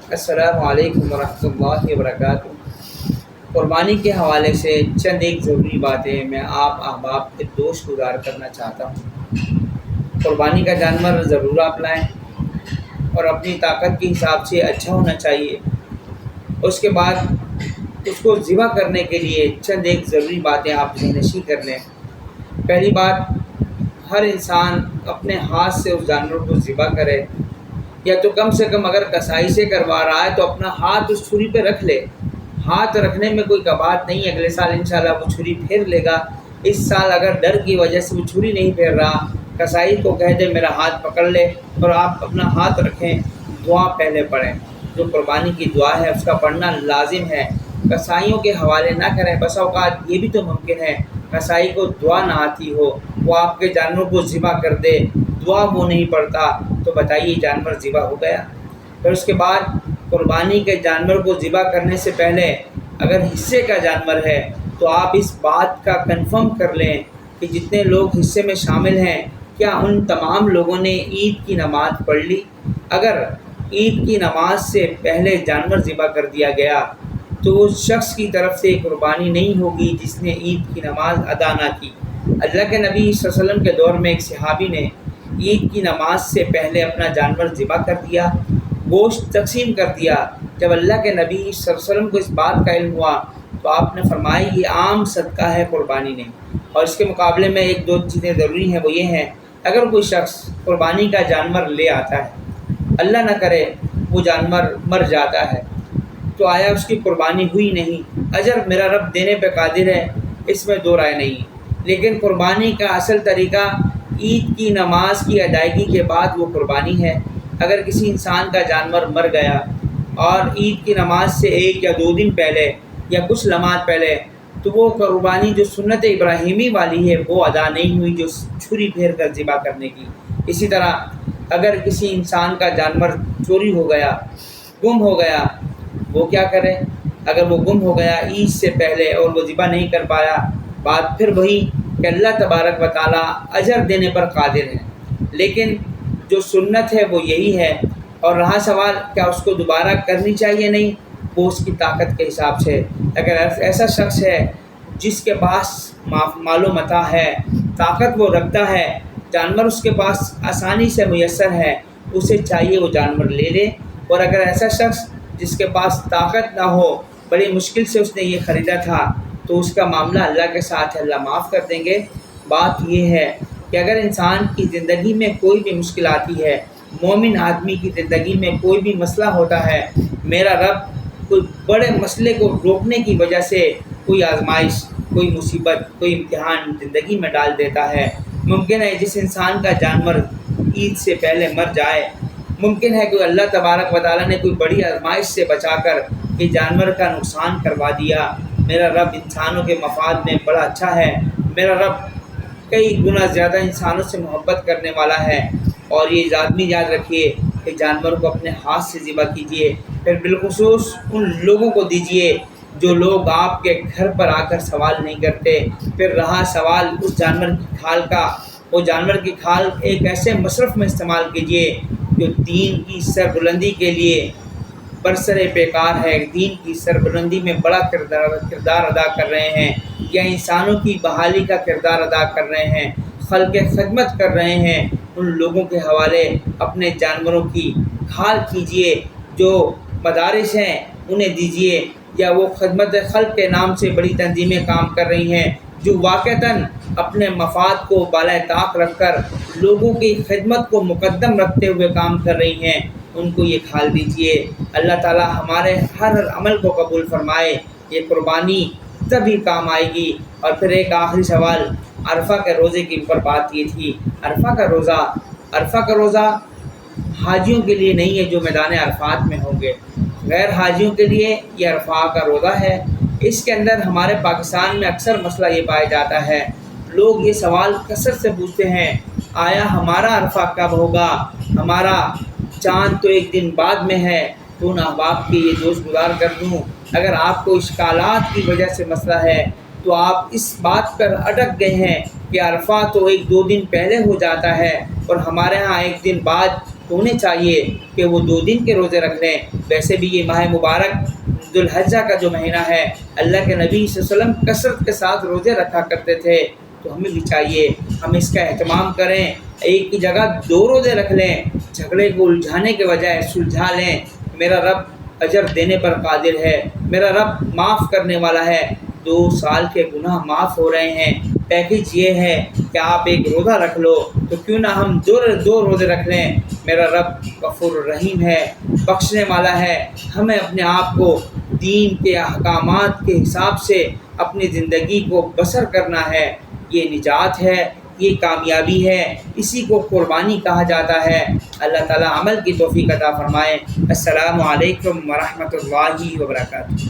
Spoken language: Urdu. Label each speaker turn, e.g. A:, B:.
A: السلام علیکم ورحمۃ اللہ وبرکاتہ۔ قربانی کے حوالے سے چند ایک ضروری باتیں میں آپ احباب کے دوست گزار کرنا چاہتا ہوں۔ قربانی کا جانور ضرور آپ لائیں اور اپنی طاقت کے حساب سے اچھا ہونا چاہیے۔ اس کے بعد اس کو ذبح کرنے کے لیے چند ایک ضروری باتیں آپ ذہنشین کر لیں۔ پہلی بات، ہر انسان اپنے ہاتھ سے اس جانور کو ذبح کرے، یا تو کم سے کم اگر کسائی سے کروا رہا ہے تو اپنا ہاتھ اس چھری پہ رکھ لے۔ ہاتھ رکھنے میں کوئی کباہت نہیں ہے، اگلے سال انشاءاللہ وہ چھری پھیر لے گا۔ اس سال اگر ڈر کی وجہ سے وہ چھری نہیں پھیر رہا، کسائی کو کہہ دے میرا ہاتھ پکڑ لے اور آپ اپنا ہاتھ رکھیں، دعا پہلے پڑھیں۔ جو قربانی کی دعا ہے اس کا پڑھنا لازم ہے، کسائیوں کے حوالے نہ کریں۔ بسا اوقات یہ بھی تو ممکن ہے کسائی کو دعا نہ آتی ہو، وہ آپ کے جانور کو ذبح کر دے، دعا وہ نہیں پڑھتا، تو بتائیے جانور ذبح ہو گیا؟ پھر اس کے بعد قربانی کے جانور کو ذبح کرنے سے پہلے اگر حصے کا جانور ہے تو آپ اس بات کا کنفرم کر لیں کہ جتنے لوگ حصے میں شامل ہیں کیا ان تمام لوگوں نے عید کی نماز پڑھ لی۔ اگر عید کی نماز سے پہلے جانور ذبح کر دیا گیا تو اس شخص کی طرف سے قربانی نہیں ہوگی جس نے عید کی نماز ادا نہ کی۔ اللہ کے نبی صلی اللہ علیہ وسلم کے دور میں ایک صحابی نے عید کی نماز سے پہلے اپنا جانور ذبح کر دیا، گوشت تقسیم کر دیا۔ جب اللہ کے نبی صلی اللہ علیہ وسلم کو اس بات کا علم ہوا تو آپ نے فرمایا یہ عام صدقہ ہے، قربانی نہیں۔ اور اس کے مقابلے میں ایک دو چیزیں ضروری ہیں، وہ یہ ہیں اگر کوئی شخص قربانی کا جانور لے آتا ہے، اللہ نہ کرے وہ جانور مر جاتا ہے، تو آیا اس کی قربانی ہوئی نہیں؟ اجر میرا رب دینے پہ قادر ہے، اس میں دو رائے نہیں۔ لیکن قربانی کا اصل طریقہ عید کی نماز کی ادائیگی کے بعد وہ قربانی ہے۔ اگر کسی انسان کا جانور مر گیا اور عید کی نماز سے 1 یا 2 دن پہلے یا کچھ لمحات پہلے، تو وہ قربانی جو سنت ابراہیمی والی ہے وہ ادا نہیں ہوئی، جو چھری پھیر کر ذبح کرنے کی۔ اسی طرح اگر کسی انسان کا جانور چوری ہو گیا، گم ہو گیا، وہ کیا کرے؟ اگر وہ گم ہو گیا عید سے پہلے اور وہ ذبح نہیں کر پایا، بات پھر وہی کہ اللہ تبارک و تعالیٰ اجر دینے پر قادر ہے، لیکن جو سنت ہے وہ یہی ہے۔ اور رہا سوال کیا اس کو دوبارہ کرنی چاہیے، نہیں، وہ اس کی طاقت کے حساب سے۔ اگر ایسا شخص ہے جس کے پاس مال و متاع ہے، طاقت وہ رکھتا ہے، جانور اس کے پاس آسانی سے میسر ہے، اسے چاہیے وہ جانور لے لے۔ اور اگر ایسا شخص جس کے پاس طاقت نہ ہو، بڑی مشکل سے اس نے یہ خریدا تھا، تو اس کا معاملہ اللہ کے ساتھ ہے، اللہ معاف کر دیں گے۔ بات یہ ہے کہ اگر انسان کی زندگی میں کوئی بھی مشکل آتی ہے، مومن آدمی کی زندگی میں کوئی بھی مسئلہ ہوتا ہے، میرا رب کوئی بڑے مسئلے کو روکنے کی وجہ سے کوئی آزمائش، کوئی مصیبت، کوئی امتحان زندگی میں ڈال دیتا ہے۔ ممکن ہے جس انسان کا جانور عید سے پہلے مر جائے، ممکن ہے کہ اللہ تبارک و تعالیٰ نے کوئی بڑی آزمائش سے بچا کر یہ جانور کا نقصان کروا دیا۔ میرا رب انسانوں کے مفاد میں بڑا اچھا ہے، میرا رب کئی گنا زیادہ انسانوں سے محبت کرنے والا ہے۔ اور یہ لازمی یاد رکھیے کہ جانور کو اپنے ہاتھ سے ذبح کیجیے، پھر بالخصوص ان لوگوں کو دیجیے جو لوگ آپ کے گھر پر آ کر سوال نہیں کرتے۔ پھر رہا سوال اس جانور کی کھال کا، وہ جانور کی کھال ایک ایسے مصرف میں استعمال کیجیے جو دین کی سربلندی کے لیے برسر پیکار ہے، دین کی سربلندی میں بڑا کردار ادا کر رہے ہیں، یا انسانوں کی بحالی کا کردار ادا کر رہے ہیں، خلق خدمت کر رہے ہیں۔ ان لوگوں کے حوالے اپنے جانوروں کی کھال کیجیے، جو مدارس ہیں انہیں دیجیے، یا وہ خدمت خلق کے نام سے بڑی تنظیمیں کام کر رہی ہیں جو واقعتاً اپنے مفاد کو بالائے طاق رکھ کر لوگوں کی خدمت کو مقدم رکھتے ہوئے کام کر رہی ہیں، ان کو یہ کھال دیجیے۔ اللہ تعالیٰ ہمارے ہر عمل کو قبول فرمائے، یہ قربانی تبھی کام آئے گی۔ اور پھر ایک آخری سوال، عرفہ کے روزے کی اوپر بات یہ تھی۔ عرفہ کا روزہ حاجیوں کے لیے نہیں ہے جو میدان عرفات میں ہوں گے، غیر حاجیوں کے لیے یہ عرفہ کا روزہ ہے۔ اس کے اندر ہمارے پاکستان میں اکثر مسئلہ یہ پایا جاتا ہے، لوگ یہ سوال کثرت سے پوچھتے ہیں آیا ہمارا عرفہ کب ہوگا، ہمارا چاند تو 1 دن بعد میں ہے۔ تو ان احباب کی یہ دوست گزار کر دوں، اگر آپ کو اشکالات کی وجہ سے مسئلہ ہے تو آپ اس بات پر اٹک گئے ہیں کہ عرفہ تو 1-2 دن پہلے ہو جاتا ہے اور ہمارے ہاں 1 دن بعد تو انہیں چاہیے کہ وہ 2 دن کے روزے رکھ لیں۔ ویسے بھی یہ ماہ مبارک ذوالحجہ کا جو مہینہ ہے، اللہ کے نبی صلی اللہ علیہ وسلم کثرت کے ساتھ روزے رکھا کرتے تھے، تو ہمیں بھی چاہیے ہم اس کا اہتمام کریں، ایک کی جگہ 2 روزے رکھ لیں، جھگڑے کو الجھانے کے بجائے سلجھا لیں۔ میرا رب اجر دینے پر قادر ہے، میرا رب معاف کرنے والا ہے۔ 2 سال کے گناہ معاف ہو رہے ہیں۔ پیکج یہ ہے کہ آپ ایک روزہ رکھ لو، تو کیوں نہ ہم 2 روزے رکھ لیں۔ میرا رب غفور الرحیم ہے، بخشنے والا ہے۔ ہمیں اپنے آپ کو دین کے احکامات کے حساب سے اپنی زندگی کو بسر کرنا ہے۔ یہ نجات ہے، یہ کامیابی ہے، اسی کو قربانی کہا جاتا ہے۔ اللہ تعالیٰ عمل کی توفیق عطا فرمائے۔ السلام علیکم ورحمۃ اللہ وبرکاتہ۔